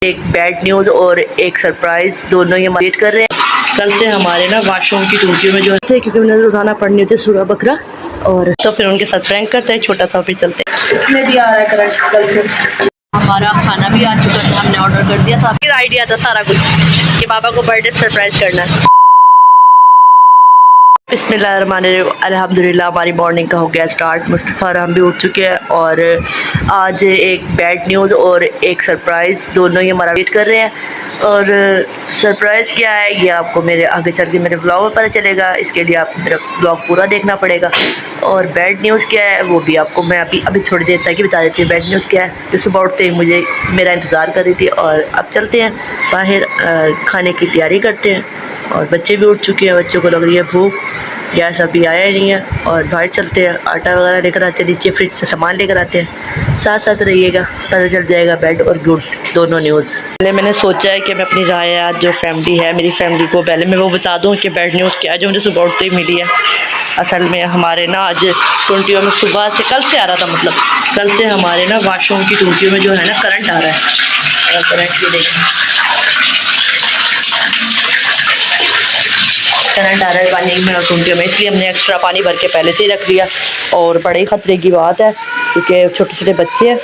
एक bad news और एक सरप्राइज़, दोनों ही वेट कर रहे हैं। कल से हमारे ना वॉशरूम की टूटियों में जो है, क्योंकि उन्हें रोज़ाना पढ़नी होती है सूरह बकरा, और तो फिर उनके साथ प्रैंक करते हैं, छोटा सा फिर चलते हैं। इसमें भी आ रहा है करंट कल से। हमारा खाना भी आ चुका था, हमने ऑर्डर कर दिया था। फिर आइडिया था सारा कुछ कि पापा को बर्थडे सरप्राइज़ करना है। बिस्मिल्लाहिर्रहमानिर्रहीम, अल्हम्दुलिल्लाह हमारी मॉर्निंग का हो गया स्टार्ट। मुस्तफ़ा और हम भी उठ चुके हैं और आज एक बैड न्यूज़ और एक सरप्राइज़, दोनों ही हमारा वेट कर रहे हैं। और सरप्राइज़ क्या है ये आपको मेरे आगे चल के मेरे ब्लॉग में पता चलेगा, इसके लिए आपको मेरा ब्लॉग पूरा देखना पड़ेगा। और बैड न्यूज़ क्या है वो भी आपको मैं अभी थोड़ी देर तक ही बता देती हूँ। बैड न्यूज़ क्या है, जो सुबह उठते ही मुझे मेरा इंतज़ार कर रही थी। और अब चलते हैं बाहर, खाने की तैयारी करते हैं। और बच्चे भी उठ चुके हैं, बच्चों को लग रही है भूख, गैस अभी आया ही नहीं है। और बाहर चलते हैं, आटा वगैरह लेकर आते हैं, नीचे फ्रिज से सामान लेकर आते हैं। साथ साथ रहिएगा, पता चल जाएगा बैड और गुड दोनों न्यूज़। पहले मैंने सोचा है कि मैं अपनी राय आज जो फैमिली है, मेरी फैमिली को पहले मैं वो बता दूं कि बैड न्यूज़ क्या है जो मुझे सुबह उठते ही मिली है। असल में हमारे ना आज टूटियों में सुबह से कल से आ रहा था, मतलब कल से हमारे ना वॉशरूम की टूटियों में जो है ना करंट आ रहा है। करंट ये देखिए, करंट आ रहा है पानी में और टूटियों में, इसलिए हमने एक्स्ट्रा पानी भर के पहले से ही रख लिया। और बड़े ही खतरे की बात है क्योंकि छोटे छोटे बच्चे हैं।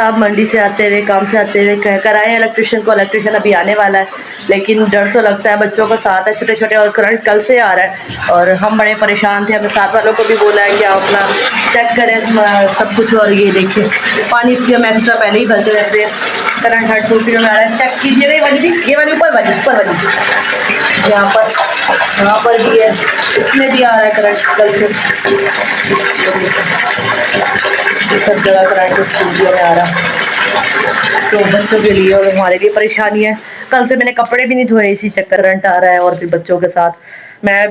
आप मंडी से आते हुए, काम से आते हुए कह कर आए इलेक्ट्रिशियन को, इलेक्ट्रिशियन अभी आने वाला है, लेकिन डर तो लगता है, बच्चों का साथ है छोटे छोटे, और करंट कल से आ रहा है। और हम बड़े परेशान थे, हमने साथ वालों को भी बोला है कि आप अपना चेक करें सब कुछ। और ये देखिए पानी इसलिए हम एक्स्ट्रा पहले ही भरते रहते हैं। करंट हर टूटियों में आ रहा है, चेक कीजिएगा। ये वाली थी, ये वाली ऊपर वाली यहाँ पर भी है, इसमें भी आ रहा है करंट कल से। सब जगह करंट स्टूडियो में आ रहा है, तो बच्चों के लिए और हमारे लिए परेशानी है। कल से मैंने कपड़े भी नहीं धोए, इसी चक्कर करंट आ रहा है। और फिर बच्चों के साथ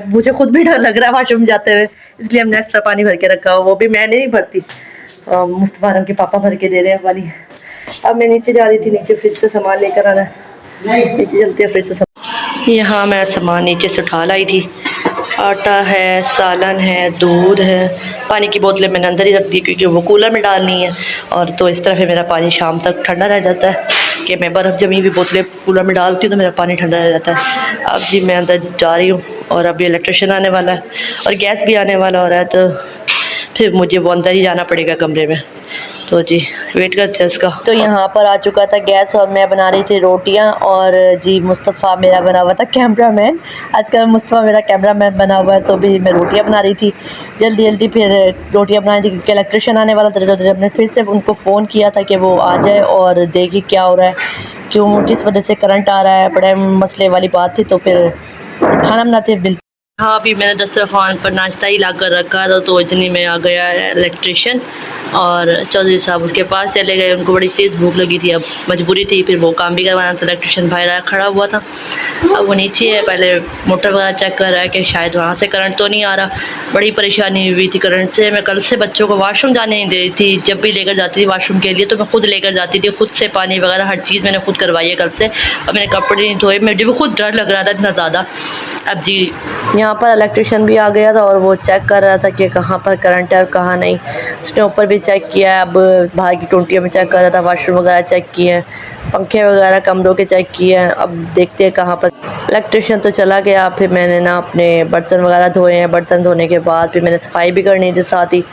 मुझे खुद भी डर लग रहा है वॉशरूम जाते हुए, इसलिए हमने एक्स्ट्रा पानी भर के रखा हो, वो भी मैं नहीं भरती, मुस्तफा के पापा भर के दे रहे हैं पानी। अब मैं नीचे जा रही थी, नीचे फ्रिज से सामान लेकर आना है, नीचे चलते हैं फ्रिज से सामान। यहाँ मैं सामान नीचे से उठा लाई थी, आटा है, सालन है, दूध है, पानी की बोतलें मैंने अंदर ही रख दी क्योंकि वो कूलर में डालनी है। और तो इस तरह फिर मेरा पानी शाम तक ठंडा रह जाता है कि मैं बर्फ़ जमी हुई बोतलें कूलर में डालती हूँ तो मेरा पानी ठंडा रह जाता है। अब जी मैं अंदर जा रही हूँ और अभी इलेक्ट्रिशियन आने वाला है और गैस भी आने वाला हो रहा है, तो फिर मुझे वो अंदर ही जाना पड़ेगा कमरे में। तो जी वेट करते हैं उसका। तो यहाँ पर आ चुका था गैस और मैं बना रही थी रोटियाँ, और जी मुस्तफ़ा मेरा बना हुआ था कैमरामैन। आजकल मुस्तफ़ा मेरा कैमरामैन बना हुआ है, तो भी मैं रोटियाँ बना रही थी जल्दी जल्दी। फिर रोटियाँ बनाई थी क्योंकि इलेक्ट्रिशियन आने वाला था, तो हमने फिर से उनको फ़ोन किया था कि वो आ जाए और देखे क्या हो रहा है, क्यों किस वजह से करंट आ रहा है, बड़े मसले वाली बात थी। तो फिर खाना बनाते बिल्कुल। हाँ अभी मैंने दस्तरखान पर नाश्ता ही ला कर रखा था, तो इतनी में आ गया है इलेक्ट्रिशियन और चौधरी साहब उसके पास चले गए। उनको बड़ी तेज़ भूख लगी थी, अब मजबूरी थी, फिर वो काम भी करवाना था। इलेक्ट्रिशियन बाहर खड़ा हुआ था, अब वो नीचे है, पहले मोटर वगैरह चेक कर रहा है कि शायद वहाँ से करंट तो नहीं आ रहा। बड़ी परेशानी हुई थी करंट से। मैं कल से बच्चों को वाशरूम जाने नहीं दे रही थी, जब भी लेकर जाती थी वाशरूम के लिए तो मैं खुद लेकर जाती थी, खुद से पानी वगैरह हर चीज़ मैंने खुद करवाई है कल से। और मैंने कपड़े नहीं धोए, मुझे भी खुद डर लग रहा था इतना ज़्यादा। अब जी यहाँ पर इलेक्ट्रिशियन भी आ गया था और वो चेक कर रहा था कि कहाँ पर करंट है और कहाँ नहीं। उसने ऊपर भी चेक किया है, अब बाहर की टूटियों में चेक कर रहा था, वाशरूम वगैरह चेक किए हैं, पंखे वगैरह कमरों के चेक किए हैं। अब देखते हैं कहाँ पर। इलेक्ट्रिशियन तो चला गया, फिर मैंने ना अपने बर्तन वगैरह धोए हैं। बर्तन धोने के बाद फिर मैंने सफाई भी करनी थी साथ ही।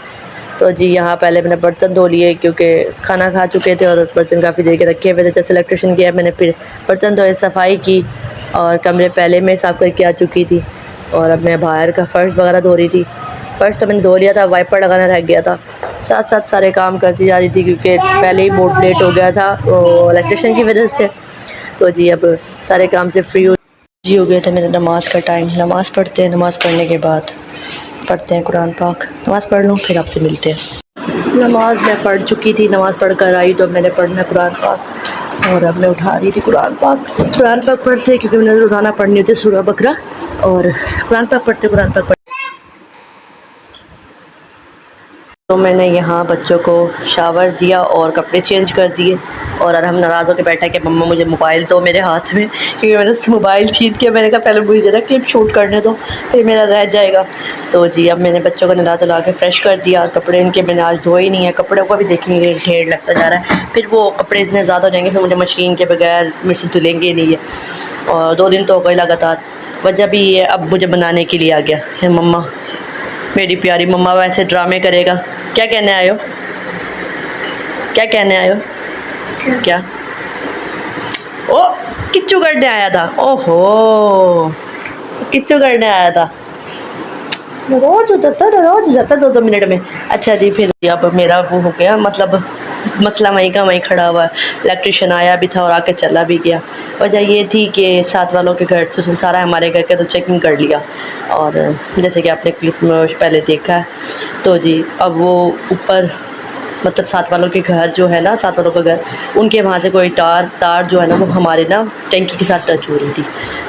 तो जी यहाँ पहले मैंने बर्तन धो लिए क्योंकि खाना खा चुके थे और बर्तन काफ़ी देर के रखे हुए थे। जैसे इलेक्ट्रिशियन गया मैंने फिर बर्तन धोए, सफाई की और कमरे पहले मैं साफ़ करके आ चुकी थी। और अब मैं बाहर का फ़र्श वगैरह धो रही थी। फ़र्श तो मैंने धो लिया था, वाइपर लगाना रह गया था। साथ साथ सारे काम करती जा रही थी क्योंकि पहले ही बहुत लेट हो गया था इलेक्ट्रिशियन की वजह से। तो जी अब सारे काम से फ्री हो गए थे। मेरे नमाज़ का टाइम, नमाज़ पढ़ते हैं, नमाज़ पढ़ने के बाद पढ़ते हैं कुरान पाक। नमाज़ पढ़ लूँ फिर आपसे मिलते हैं। नमाज़ मैं पढ़ चुकी थी, नमाज़ पढ़ कर आई तो मैंने पढ़ना कुरान पाक, और अब मैं उठा रही थी कुरान पाक पढ़ते क्योंकि मैंने रोज़ाना पढ़नी होती है सूरह बकरा, और कुरान पाक पढ़ते। तो मैंने यहाँ बच्चों को शावर दिया और कपड़े चेंज कर दिए और हम नाराज़ होकर बैठा कि मम्मा मुझे मोबाइल दो मेरे हाथ में, क्योंकि मैंने मोबाइल छीन के मैंने कहा पहले मुझे ज़रा क्लिप शूट करने दो, फिर मेरा रह जाएगा। तो जी अब मैंने बच्चों को नहला धुला के फ्रेश कर दिया। कपड़े इनके मैंने आज धोए ही नहीं है, कपड़ों को भी देखेंगे ढेर लगता जा रहा है, फिर वो कपड़े इतने ज़्यादा हो जाएंगे फिर मुझे मशीन के बगैर मेरे से धुलेंगे नहीं है। और 2 दिन तो हो गए लगातार। वजह भी ये अब मुझे बनाने के लिए आ गया है। मम्मा मेरी प्यारी मम्मा वैसे ड्रामे करेगा। क्या कहने आए हो? क्या कहने आए हो? क्या? ओ किच्चू करने आया था। ओहो किच्चू करने आया था। रोज हो जाता 2-2 मिनट में। अच्छा जी फिर अब मेरा वो हो गया, मतलब मसला वहीं का वहीं खड़ा हुआ है। इलेक्ट्रिशियन आया भी था और आके चला भी गया। वजह ये थी कि साथ वालों के घर से सारा हमारे घर के तो चेकिंग कर लिया, और जैसे कि आपने क्लिप में पहले देखा है। तो जी अब वो ऊपर मतलब साथ वालों के घर जो है ना, साथ वालों का घर, उनके वहाँ से कोई तार जो है ना वो हमारे ना टैंकी के साथ टच हो रही थी,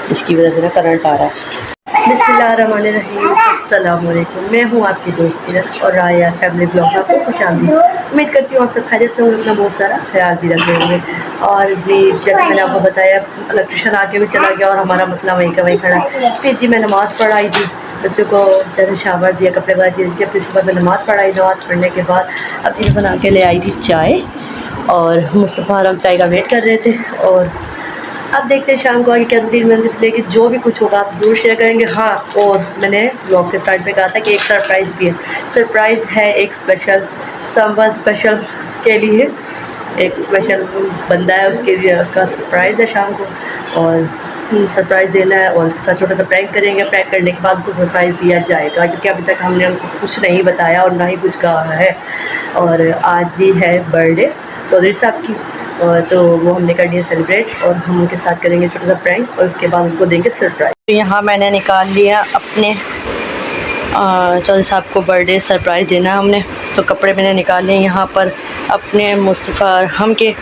जिसकी वजह से ना करंट आ रहा है। बिस्मिल्लाहिर्रहमानिर्रहीम, अस्सलाम वालेकुम। मैं हूँ आपकी दोस्त किरत और राया फैमिली ब्लॉग में आपको खुशामदीद। उम्मीद करती हूँ आप सब खैरियत से होंगे, अपना बहुत सारा ख्याल भी रख होंगे। और जी जैसे मैंने आपको बताया, इलेक्ट्रिशियन आके भी चला गया और हमारा मसला वहीं का वहीं खड़ा। फिर जी मैं नमाज़ पढ़ाई थी, बच्चों को जैसे शावर दिया, कपड़े वगैरह चीज़ किया, फिर उसके बाद मैं नमाज़ पढ़ाई। नमाज़ पढ़ने के बाद अब ये बना के ले आई थी चाय, और मुस्तफ़ा हम चाय का वेट कर रहे थे। और अब देखते हैं शाम को आगे क्या रूटीन में, लेकिन जो भी कुछ होगा आप ज़रूर शेयर करेंगे। हाँ, और मैंने ब्लॉग के स्टार्ट में कहा था कि एक सरप्राइज़ भी है। सरप्राइज़ है एक स्पेशल, समवन स्पेशल के लिए, एक स्पेशल बंदा है उसके लिए, उसका सरप्राइज़ है शाम को, और सरप्राइज़ देना है और उसका छोटा सा प्रैंक करेंगे। प्रैंक करने के बाद उसको सरप्राइज़ दिया जाएगा, क्योंकि अभी तक हमने उनको कुछ नहीं बताया और ना ही कुछ कहा है। और आज ही है बर्थडे चौधरी साहब की, और तो वो हमने कर दिया सेलिब्रेट, और हम उनके साथ करेंगे छोटा सा प्रैंक, और उसके बाद उनको देंगे सरप्राइज। तो यहाँ मैंने निकाल लिया अपने चौधरी साहब को बर्थडे सरप्राइज़ देना है हमने, तो कपड़े मैंने निकाल लिए यहाँ पर अपने मुस्तफ़ा हम के,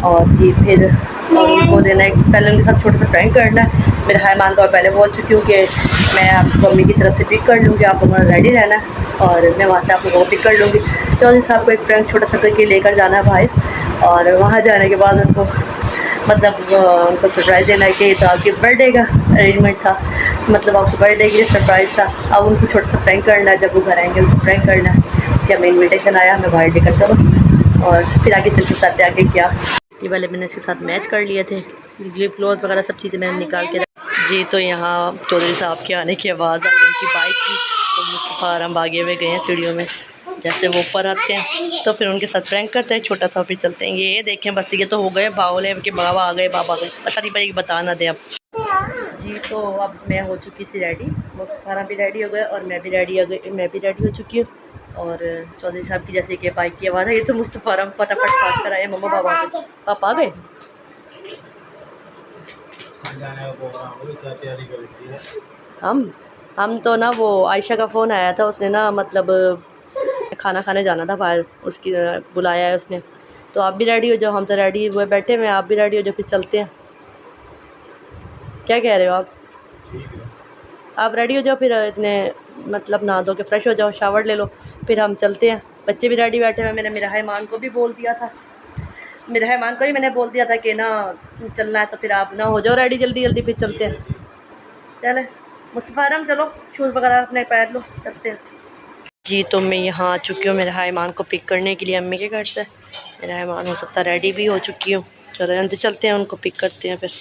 और जी फिर उनको देना है। पहले उनके साथ छोटा सा प्रैंक करना है। मेरा हाय मान तो पहले बोल चुकी हूँ कि मैं आपको मम्मी की तरफ से पिक कर लूँगी, आप लोगों ने रेडी रहना है और मैं वहाँ से आप लोगों को पिक कर लूँगी। चौधरी साहब को एक प्रैंक छोटा सा करके लेकर जाना है भाई, और वहाँ जाने के बाद उनको मतलब उनको सरप्राइज़ देना है कि तो आपके बर्थडे का अरेंजमेंट था, मतलब आपके बर्थडे के लिए सरप्राइज़ था। अब उनको छोटा सा प्रैंक करना है, जब वो घर आएंगे उनको प्रैंक करना है कि हमें इन्विटेशन आया, हमें बाहर लेकर चलो, और फिर आगे चलते चलते आगे क्या ये वाले मैंने इसके साथ मैच कर लिए थे, लिप ग्लोव्स वगैरह सब चीज़ें मैंने निकाल के जी। तो यहाँ चौधरी साहब के आने की आवाज़ आई उनकी बाइक की, तो मुस्तफ़ा हम भागे हुए गए हैं सीढ़ियों में। जैसे वो ऊपर आते हैं तो फिर उनके साथ प्रैंक करते हैं छोटा सा, फिर चलते हैं। ये देखें बस ये तो हो गए बावले के बाबा आ गए, बाबा आ गए, पता नहीं भाई बता ना दे अब जी। तो अब मैं हो चुकी थी रेडी, मुस्तफ़ा भी रेडी हो गए और मैं भी रेडी हो चुकी हूँ। और चौधरी साहब की जैसे कि बाइक की आवाज़ है, ये तो मुस्तफ़ा फटाफट फाट कर आए, मम्मा बाबा आ गए, पापा आ गए। हम तो ना वो आयशा का फ़ोन आया था, उसने ना मतलब खाना खाने जाना था बाहर, उसकी बुलाया है उसने। तो आप भी रेडी हो जाओ, हम तो रेडी हुए बैठे हुए, आप भी रेडी हो जाओ, फिर चलते हैं। क्या कह रहे हो आप? आप रेडी हो जाओ, फिर इतने मतलब नहा धो के फ्रेश हो जाओ, शावर ले लो, फिर हम चलते हैं। बच्चे भी रेडी बैठे हुए। मैंने मेरा हैमान को भी बोल दिया था, मैंने बोल दिया था कि ना चलना है, तो फिर आप ना हो जाओ रेडी जल्दी जल्दी, फिर चलते हैं। चले मुस्तफ़ा चलो शूज़ वगैरह अपने पैर लो, चलते हैं जी। तो मैं यहाँ आ चुकी हूँ मेरे हैमान को पिक करने के लिए अम्मी के घर से। मेरा हैमान हो सकता है रेडी भी हो चुकी हूँ, चलो जल्दी चलते हैं, उनको पिक करते हैं फिर।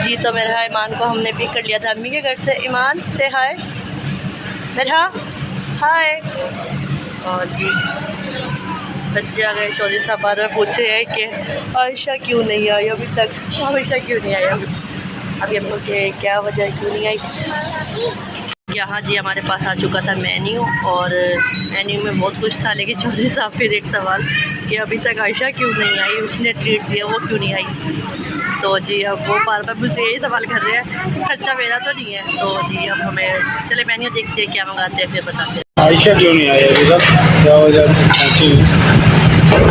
जी तो मेरा ईमान को हमने पिक कर लिया था अम्मी के घर से। ईमान से हाय मेरा हाय। और जी बच्चे आ गए। चौधरी साहब बार बार पूछ रहे हैं कि आयशा क्यों नहीं आई अभी तक, आयशा क्यों नहीं आई अभी हम लोग के क्या वजह क्यों नहीं आई। यहाँ जी हमारे पास आ चुका था मेन्यू, और मेन्यू में बहुत कुछ था, लेकिन चौधरी साहब फिर एक सवाल कि अभी तक आयशा क्यों नहीं आई, उसने ट्रीट दिया वो क्यों नहीं आई। तो जी अब वो बार बार मुझसे यही सवाल कर रहे हैं, खर्चा मेरा तो नहीं है। तो जी अब हमें चले मेन्यू देखते हैं क्या मंगाते हैं, फिर बताते हैं। आयशा क्यों नहीं आई अभी तक, क्या वजह?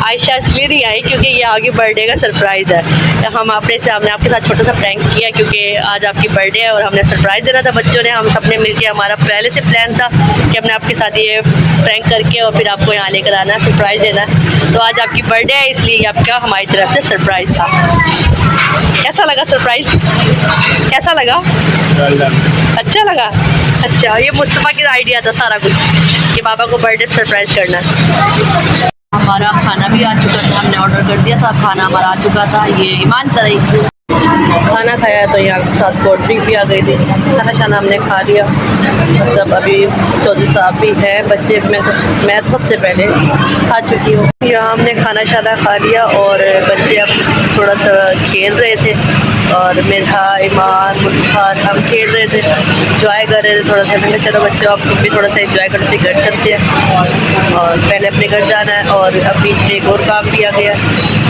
आयशा इसलिए नहीं आई क्योंकि ये आगे बर्थडे का सरप्राइज़ है। हम हमने आपके साथ छोटा सा प्रैंक किया, क्योंकि आज आपकी बर्थडे है और हमने सरप्राइज़ देना था बच्चों ने। हम सबने मिलके, हमारा पहले से प्लान था कि हमने आपके साथ ये प्रैंक करके और फिर आपको यहाँ लेकर आना है, सरप्राइज़ देना है। तो आज आपकी बर्थडे है, इसलिए आपका हमारी तरफ से सरप्राइज़ था। कैसा लगा सरप्राइज़, कैसा लगा? अच्छा लगा। अच्छा, ये मुस्तफ़ा का आइडिया था सारा कुछ कि पापा को बर्थडे सरप्राइज़ करना है। हमारा खाना भी आ चुका था, हमने ऑर्डर कर दिया था, खाना हमारा आ चुका था। ये ईमान तरह खाना खाया, तो यहाँ के साथ कोल्ड ड्रिंक भी आ गई थी। खाना हमने खा लिया, मतलब अभी चौधरी साहब भी है, बच्चे में तो मैं सबसे पहले खा चुकी हूँ। यहाँ हमने खाना खा लिया और बच्चे अब थोड़ा सा खेल रहे थे, और मेरा ईमान मुस्तफा हम खेल रहे थे, इंजॉय कर रहे थे थोड़ा सा। मैंने चलो बच्चों आप भी थोड़ा सा इंजॉय करते घर चलते हैं, और पहले अपने घर जाना है। और अभी एक और काम भी आ गया,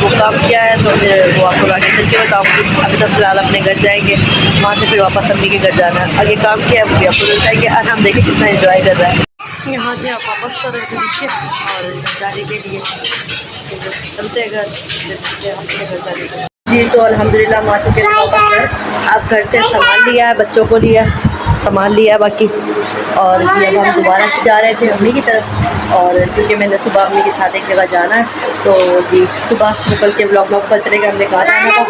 वो काम किया है तो फिर वो आपको आगे चल के बताऊँगी। अभी तो फिलहाल अपने घर जाएंगे, वहाँ से फिर वापस अम्मी के घर जाना है। आगे काम किया है वो भी आपको मिल जाएंगे, और हम देखें कितना इंजॉय कर रहा है। यहाँ से आप वापस कर रहे थे नीचे और जाने के लिए चलते घर, अपने घर जाने के लिए। जी तो अल्हम्दुलिल्लाह हम आ चुके हैं वापस घर। आप घर से सामान लिया है, बच्चों को लिया, सामान लिया बाकी, और जब हम दोबारा से जा रहे थे अम्मी की तरफ, और क्योंकि मैंने सुबह अम्मी के साथ एक जगह जाना है, तो जी सुबह निकल के ब्लॉग में ऊपर चलेगा, हमने कहा जाना था।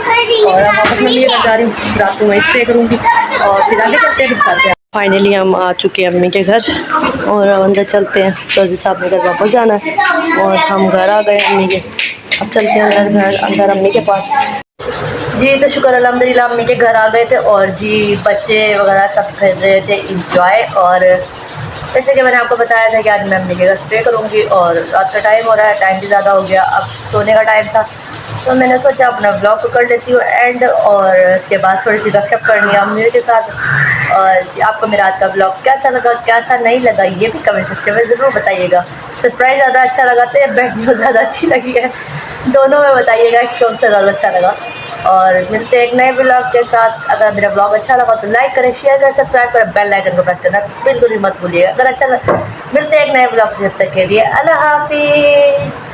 और अब वापस मम्मी के घर जा रही हूँ, रात को वहीं स्टे करूँगी, और फिर आगे चलते हैं, फिर हैं। फाइनली हम आ चुके हैं अम्मी के घर, और अंदर चलते हैं। चौधरी साहब ने घर वापस जाना है, और हम घर आ गए अम्मी के। अब चलते हैं अंदर अम्मी के पास। जी तो शुक्र अल्हम्दुलिल्लाह अम्मी के घर आ गए थे, और जी बच्चे वगैरह सब कर रहे थे इंजॉय। और जैसे कि मैंने आपको बताया था कि आज मैं अम्मी के घर स्टे करूँगी, और रात का टाइम हो रहा है, टाइम भी ज़्यादा हो गया, अब सोने का टाइम था। तो मैंने सोचा अपना ब्लॉग को कर लेती हूँ एंड, और उसके बाद थोड़ी सी गपशप करनी है अम्मी के साथ। और आपको मेरा आज का ब्लॉग कैसा लगा, कैसा नहीं लगा, ये भी कमेंट सेक्शन में ज़रूर बताइएगा। सरप्राइज़ ज़्यादा अच्छा लगा तो या वीडियो ज़्यादा अच्छी लगी है, दोनों में बताइएगा कि कौन सा ज़्यादा अच्छा लगा। और मिलते हैं एक नए ब्लॉग के साथ। अगर मेरा ब्लॉग अच्छा लगा तो लाइक करें, शेयर करें, सब्सक्राइब करें, बेल आइकन को प्रेस करना बिल्कुल भी मत भूलिएगा। अगर अच्छा लगा, मिलते हैं एक नए ब्लॉग, जब तक के लिए अल्लाह हाफिज़।